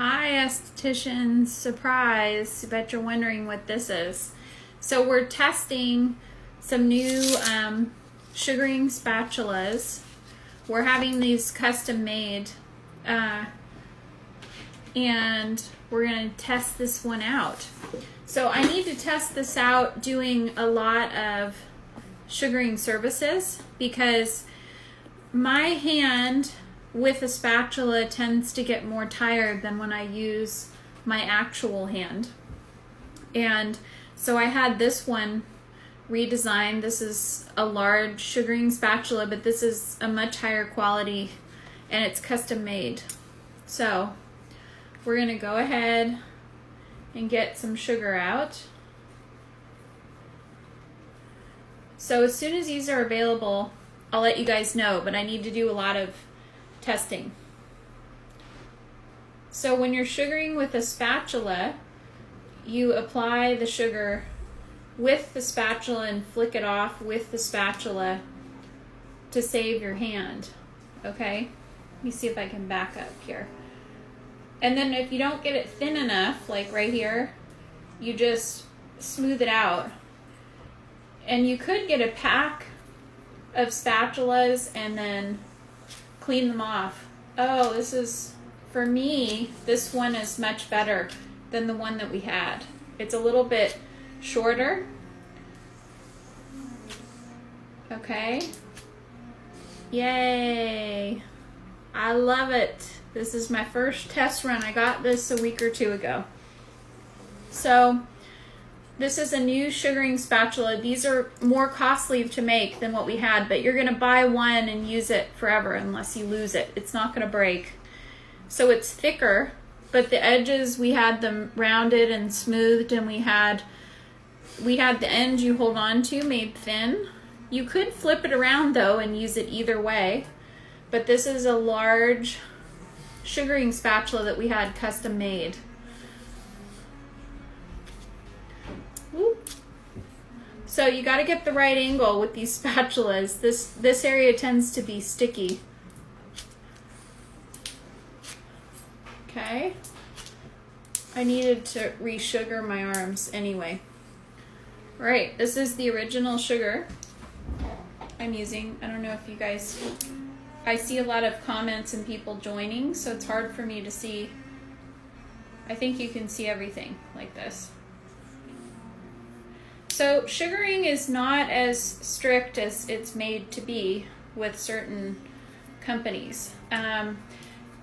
Hi, Esthetician. Surprise. I bet you're wondering what this is. So we're testing some new sugaring spatulas. We're having these custom made and we're going to test this one out. So I need to test this out doing a lot of sugaring services because my hand with a spatula tends to get more tired than when I use my actual hand. And so I had this one redesigned. This is a large sugaring spatula, but this is a much higher quality and it's custom made. So we're gonna go ahead and get some sugar out. So as soon as these are available, I'll let you guys know, but I need to do a lot of testing. So when you're sugaring with a spatula, you apply the sugar with the spatula and flick it off with the spatula to save your hand. Okay? Let me see if I can back up here. And then if you don't get it thin enough, like right here, you just smooth it out. And you could get a pack of spatulas and then clean them off. Oh, this is, for me, this one is much better than the one that we had. It's a little bit shorter. Okay. Yay. I love it. This is my first test run. I got this a week or two ago. So this is a new sugaring spatula. These are more costly to make than what we had, but you're gonna buy one and use it forever unless you lose it. It's not gonna break. So it's thicker, but the edges, we had them rounded and smoothed, and we had the end you hold on to made thin. You could flip it around though and use it either way, but this is a large sugaring spatula that we had custom made. So you got to get the right angle with these spatulas. This area tends to be sticky. Okay. I needed to re-sugar my arms anyway. All right, this is the original sugar I'm using. I don't know if you guys, I see a lot of comments and people joining, so it's hard for me to see. I think you can see everything like this. So sugaring is not as strict as it's made to be with certain companies.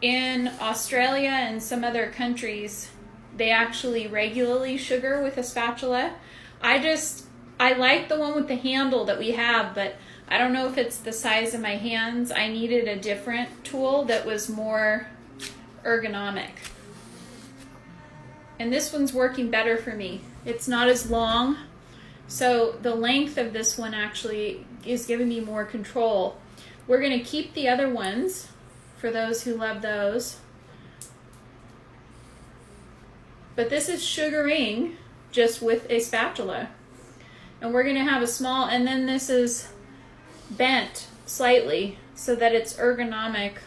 In Australia and some other countries, they actually regularly sugar with a spatula. I like the one with the handle that we have, but I don't know if it's the size of my hands. I needed a different tool that was more ergonomic. And this one's working better for me. It's not as long. So the length of this one actually is giving me more control. We're going to keep the other ones for those who love those. But this is sugaring just with a spatula. And we're going to have a small, and then this is bent slightly so that it's ergonomic.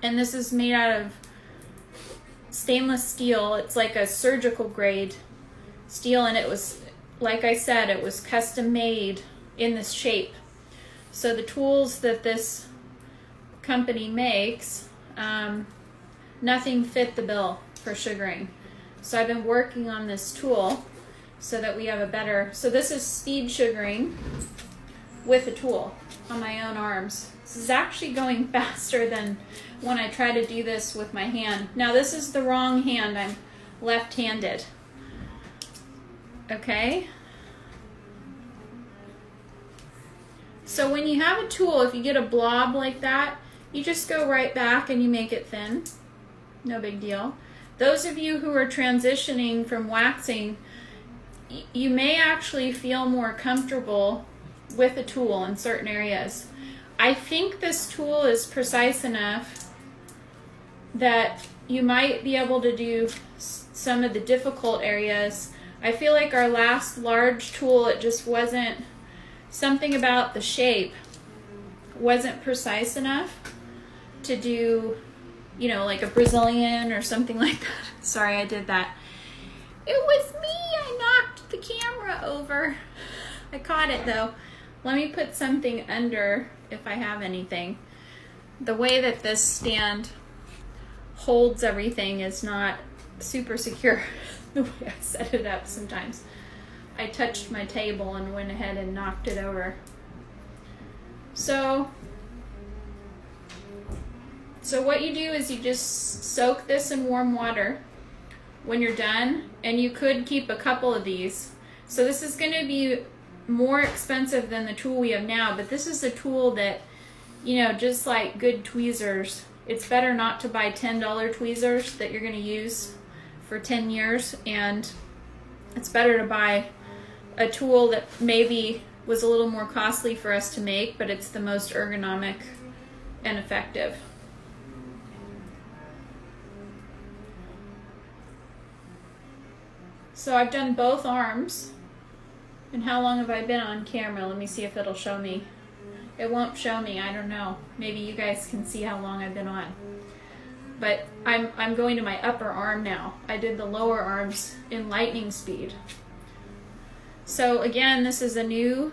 And this is made out of stainless steel. It's like a surgical grade steel, and it was, like I said, it was custom made in this shape. So the tools that this company makes, nothing fit the bill for sugaring. So I've been working on this tool so that we have a better, so this is speed sugaring with a tool on my own arms. This is actually going faster than when I try to do this with my hand. Now this is the wrong hand, I'm left-handed. Okay. So when you have a tool, if you get a blob like that, you just go right back and you make it thin. No big deal. Those of you who are transitioning from waxing, you may actually feel more comfortable with a tool in certain areas. I think this tool is precise enough that you might be able to do some of the difficult areas. I feel like our last large tool, it just wasn't, something about the shape wasn't precise enough to do you know, like a Brazilian or something like that. Sorry, I did that. It was me. I knocked the camera over. I caught it though. Let me put something under if I have anything. The way that this stand holds everything is not super secure. The way I set it up sometimes. I touched my table and went ahead and knocked it over. So what you do is you just soak this in warm water when you're done, and you could keep a couple of these. So this is going to be more expensive than the tool we have now, but this is a tool that, you know, just like good tweezers, it's better not to buy $10 tweezers that you're going to use for 10 years, and it's better to buy a tool that maybe was a little more costly for us to make, but it's the most ergonomic and effective. So I've done both arms. And how long have I been on camera? Let me see if it'll show me. It won't show me, I don't know. Maybe you guys can see how long I've been on. But I'm going to my upper arm now. I did the lower arms in lightning speed. So again, this is a new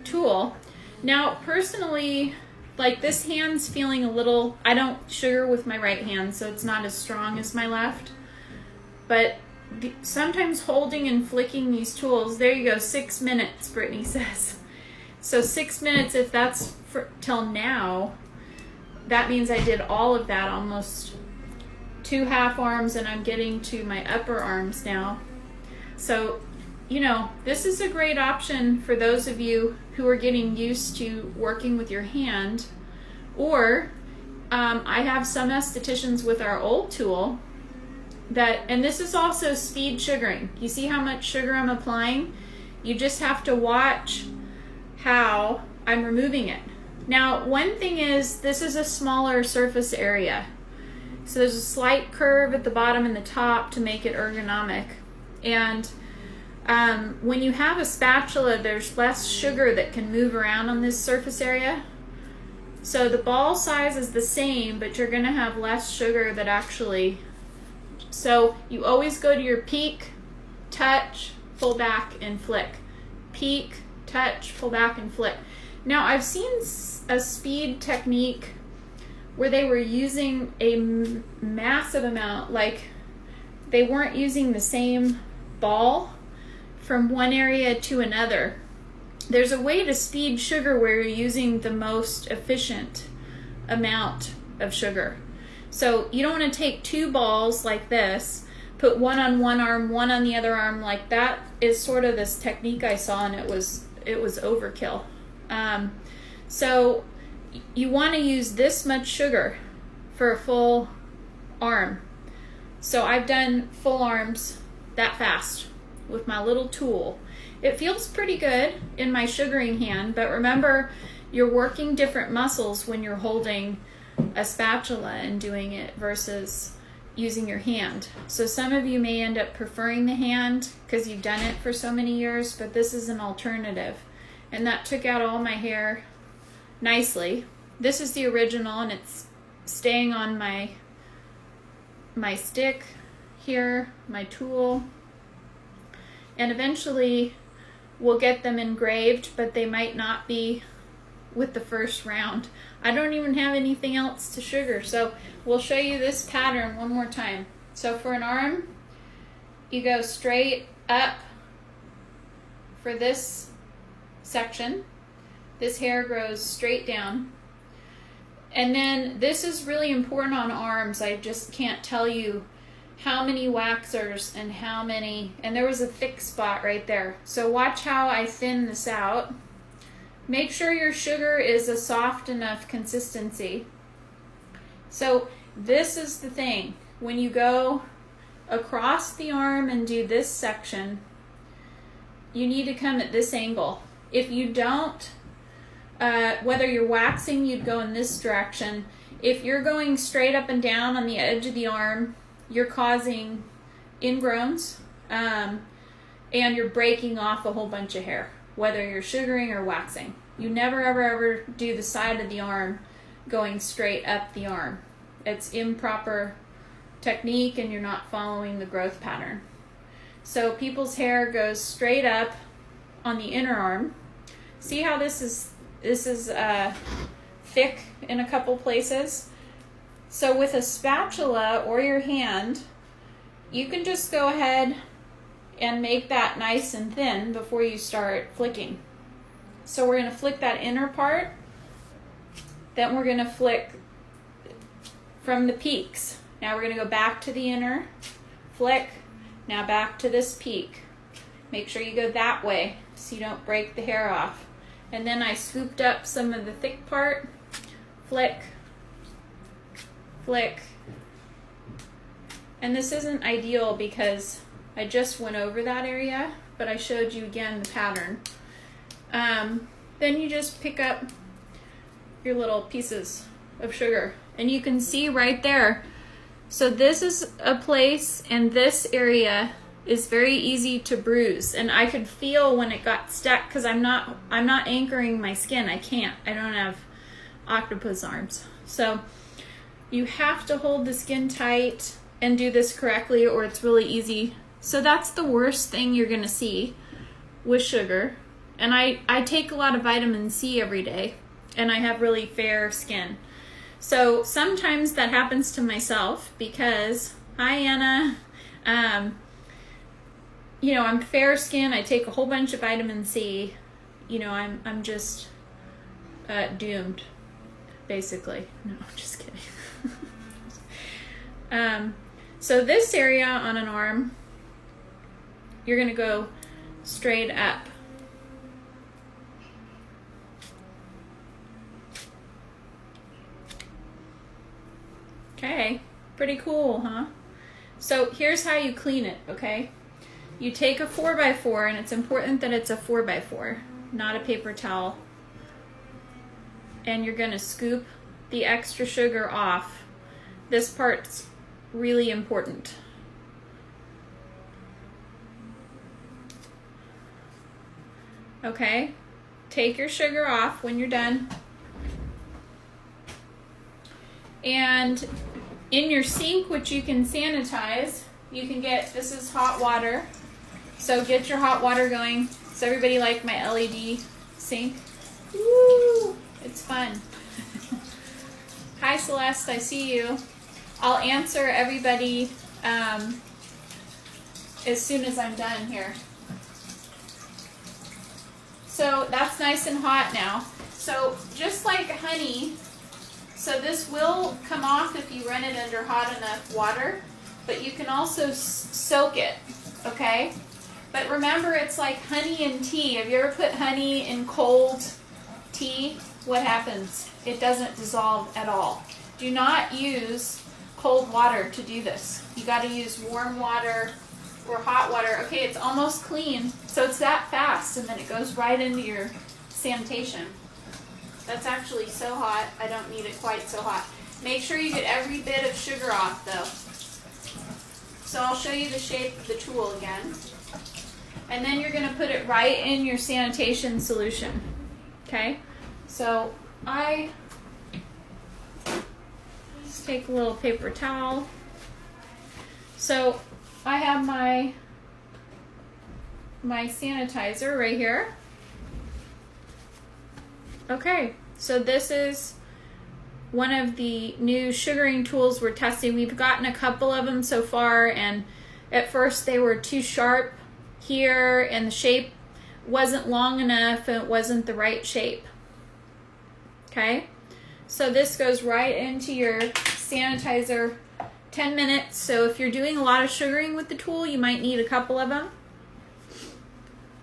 tool. Now, personally, like this hand's feeling a little, I don't sugar with my right hand, so it's not as strong as my left. But sometimes holding and flicking these tools, there you go, 6 minutes, Brittany says. So 6 minutes, if that's till now, that means I did all of that, almost 2 half arms, and I'm getting to my upper arms now. So, you know, this is a great option for those of you who are getting used to working with your hand. Or I have some estheticians with our old tool that, and this is also speed sugaring. You see how much sugar I'm applying? You just have to watch how I'm removing it. Now, one thing is, this is a smaller surface area. So there's a slight curve at the bottom and the top to make it ergonomic. And when you have a spatula, there's less sugar that can move around on this surface area. So the ball size is the same, but you're gonna have less sugar that actually, so you always go to your peak, touch, pull back, and flick. Peak, touch, pull back, and flick. Now, I've seen a speed technique where they were using a massive amount, like they weren't using the same ball from one area to another. There's a way to speed sugar where you're using the most efficient amount of sugar. So you don't want to take 2 balls like this, put one on one arm, one on the other arm. Like that is sort of this technique I saw, and it was overkill. So you want to use this much sugar for a full arm. So I've done full arms that fast with my little tool. It feels pretty good in my sugaring hand, but remember, you're working different muscles when you're holding a spatula and doing it versus using your hand. So some of you may end up preferring the hand because you've done it for so many years, but this is an alternative. And that took out all my hair nicely. This is the original, and it's staying on my stick here, my tool. And eventually we'll get them engraved, but they might not be with the first round. I don't even have anything else to sugar, so we'll show you this pattern one more time. So for an arm, you go straight up for this section. This hair grows straight down. And then this is really important on arms. I just can't tell you how many waxers and how many, and there was a thick spot right there. So watch how I thin this out. Make sure your sugar is a soft enough consistency. So this is the thing. When you go across the arm and do this section, you need to come at this angle. If you don't, whether you're waxing, you'd go in this direction. If you're going straight up and down on the edge of the arm, you're causing ingrowns, and you're breaking off a whole bunch of hair, whether you're sugaring or waxing. You never, ever, ever do the side of the arm going straight up the arm. it's improper technique and you're not following the growth pattern. So people's hair goes straight up on the inner arm. See how this is thick in a couple places? So with a spatula or your hand, you can just go ahead and make that nice and thin before you start flicking. So we're going to flick that inner part, then we're going to flick from the peaks. Now we're going to go back to the inner, flick, now back to this peak. Make sure you go that way so you don't break the hair off. And then I scooped up some of the thick part, flick, flick. And this isn't ideal because I just went over that area, but I showed you again the pattern. Then you just pick up your little pieces of sugar, and you can see right there. So this is a place, and this area is very easy to bruise, and I could feel when it got stuck because I'm not anchoring my skin. I can't. I don't have octopus arms. So you have to hold the skin tight and do this correctly, or it's really easy. So that's the worst thing you're gonna see with sugar. And I take a lot of vitamin C every day, and I have really fair skin. So sometimes that happens to myself because, hi Anna, you know, I'm fair skin, I take a whole bunch of vitamin C, you know, I'm just doomed, basically. No, I'm just kidding. So this area on an arm, you're gonna go straight up. Okay, pretty cool, huh? So here's how you clean it, okay? You take a 4x4, and it's important that it's a 4x4, not a paper towel. And you're gonna scoop the extra sugar off. This part's really important. Okay, take your sugar off when you're done. And in your sink, which you can sanitize, you can get, this is hot water. So get your hot water going. Does everybody like my LED sink? Woo, it's fun. Hi Celeste, I see you. I'll answer everybody as soon as I'm done here. So that's nice and hot now. So just like honey, so this will come off if you run it under hot enough water, but you can also soak it, okay? But remember, it's like honey and tea. Have you ever put honey in cold tea? What happens? It doesn't dissolve at all. Do not use cold water to do this. You got to use warm water or hot water. Okay, it's almost clean. So it's that fast, and then it goes right into your sanitation. That's actually so hot, I don't need it quite so hot. Make sure you get every bit of sugar off though. So I'll show you the shape of the tool again. And then you're gonna put it right in your sanitation solution. Okay? So I just take a little paper towel. So I have my sanitizer right here. Okay, so this is one of the new sugaring tools we're testing. We've gotten a couple of them so far, and at first they were too sharp here, and the shape wasn't long enough, and it wasn't the right shape. Okay, so this goes right into your sanitizer, 10 minutes. So if you're doing a lot of sugaring with the tool, you might need a couple of them.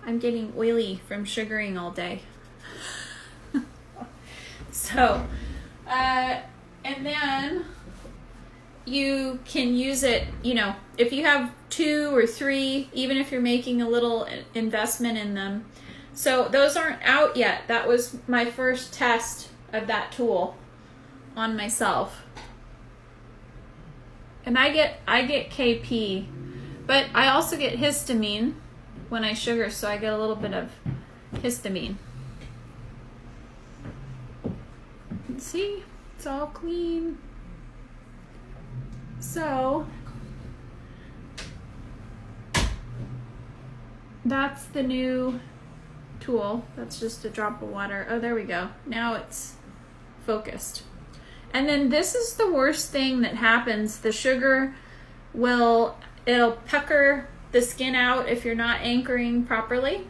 I'm getting oily from sugaring all day. So, and then you can use it, you know, if you have 2 or 3, even if you're making a little investment in them. So those aren't out yet. That was my first test of that tool on myself. And I get KP, but I also get histamine when I sugar, so I get a little bit of histamine. See, it's all clean. So that's the new tool. That's just a drop of water. Oh, there we go. Now it's focused. And then this is the worst thing that happens. The sugar it'll pucker the skin out if you're not anchoring properly.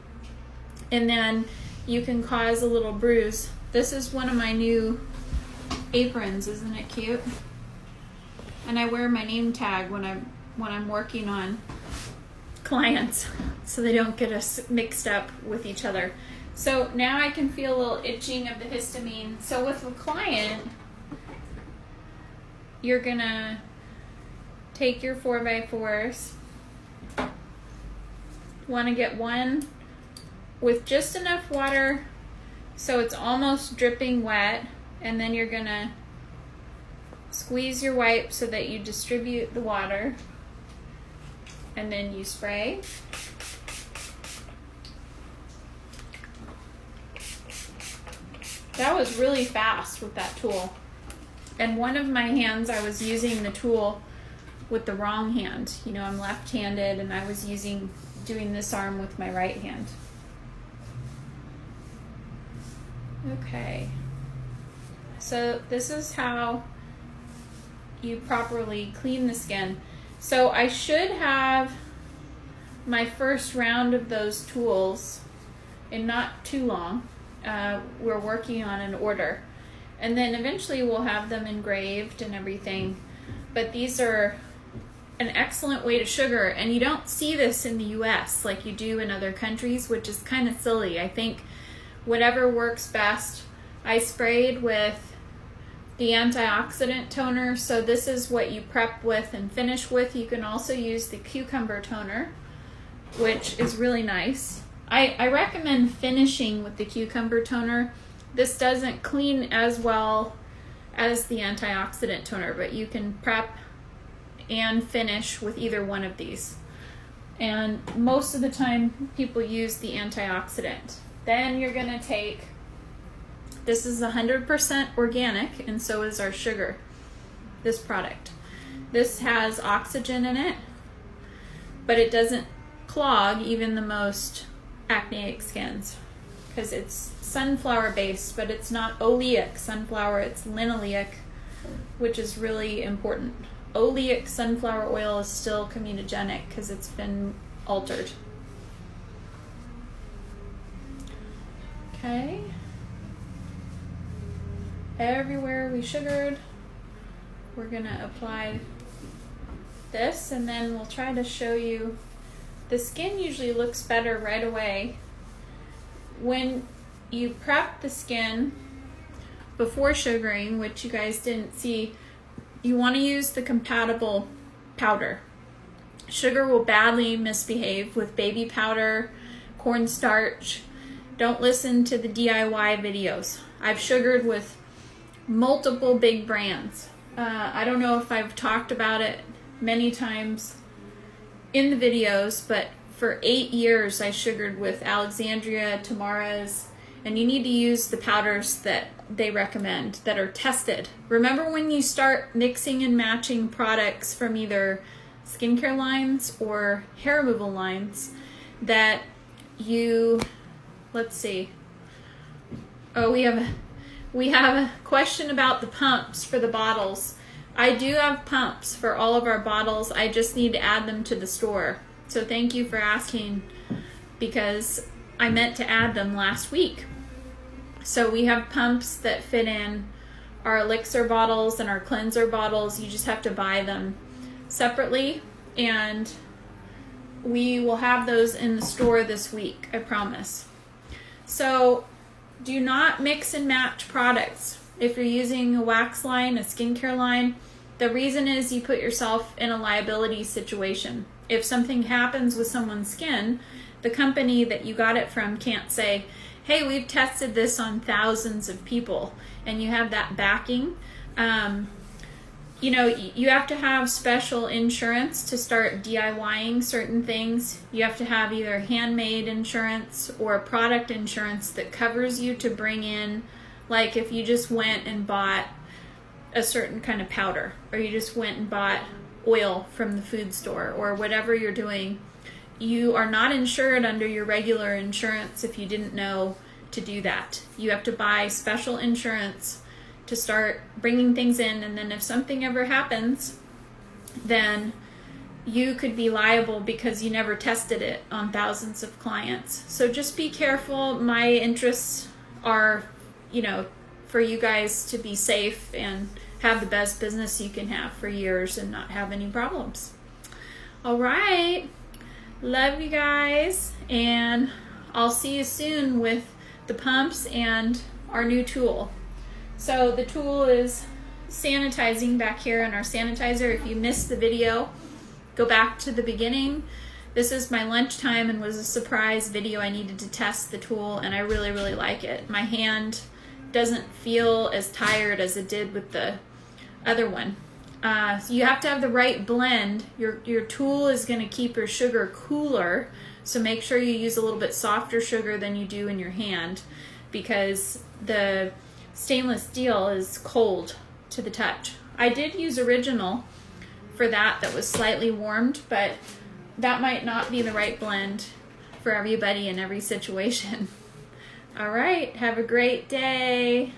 And then you can cause a little bruise. This is one of my new aprons. Isn't it cute? And I wear my name tag when I'm working on clients so they don't get us mixed up with each other. So now I can feel a little itching of the histamine. So with a client, you're gonna take your 4x4s. Want to get one with just enough water so it's almost dripping wet, and then you're gonna squeeze your wipe so that you distribute the water, and then you spray. That was really fast with that tool. And one of my hands, I was using the tool with the wrong hand. You know, I'm left-handed, and I was doing this arm with my right hand. Okay. So this is how you properly clean the skin. So I should have my first round of those tools in not too long. We're working on an order. And then eventually we'll have them engraved and everything. But these are an excellent way to sugar, and you don't see this in the US like you do in other countries, which is kind of silly. I think whatever works best. I sprayed with the antioxidant toner, so this is what you prep with and finish with. You can also use the cucumber toner, which is really nice. I recommend finishing with the cucumber toner. This doesn't clean as well as the antioxidant toner, but you can prep and finish with either one of these. And most of the time people use the antioxidant. Then you're gonna take, this is 100% organic, and so is our sugar, this product. This has oxygen in it, but it doesn't clog even the most acneic skins, because it's sunflower based, but it's not oleic sunflower, it's linoleic, which is really important. Oleic sunflower oil is still comedogenic because it's been altered. Okay. Everywhere we sugared, we're gonna apply this, and then we'll try to show you. The skin usually looks better right away. When you prep the skin before sugaring, which you guys didn't see, you want to use the compatible powder. Sugar will badly misbehave with baby powder, cornstarch. Don't listen to the DIY videos. I've sugared with multiple big brands. I don't know if I've talked about it many times in the videos, but for 8 years I sugared with Alexandria, Tamara's, and you need to use the powders that they recommend that are tested. Remember, when you start mixing and matching products from either skincare lines or hair removal lines, that you, let's see. Oh, we have a question about the pumps for the bottles. I do have pumps for all of our bottles. I just need to add them to the store. So thank you for asking, because I meant to add them last week. So we have pumps that fit in our elixir bottles and our cleanser bottles. You just have to buy them separately, and we will have those in the store this week, I promise. So do not mix and match products. If you're using a wax line, a skincare line, the reason is you put yourself in a liability situation. If something happens with someone's skin, the company that you got it from can't say, hey, we've tested this on thousands of people, and you have that backing. You know, you have to have special insurance to start DIYing certain things. You have to have either handmade insurance or product insurance that covers you to bring in, like if you just went and bought a certain kind of powder, or you just went and bought oil from the food store or whatever you're doing, you are not insured under your regular insurance if you didn't know to do that. You have to buy special insurance to start bringing things in, and then if something ever happens, then you could be liable because you never tested it on thousands of clients. So just be careful. My interests are, you know, for you guys to be safe and have the best business you can have for years and not have any problems. All right. Love you guys, and I'll see you soon with the pumps and our new tool. So the tool is sanitizing back here in our sanitizer. If you missed the video, go back to the beginning. This is my lunchtime and was a surprise video. I needed to test the tool, and I really, really like it. My hand doesn't feel as tired as it did with the other one. So you have to have the right blend. Your tool is going to keep your sugar cooler, so make sure you use a little bit softer sugar than you do in your hand, because the stainless steel is cold to the touch. I did use original for that was slightly warmed, but that might not be the right blend for everybody in every situation. All right, have a great day.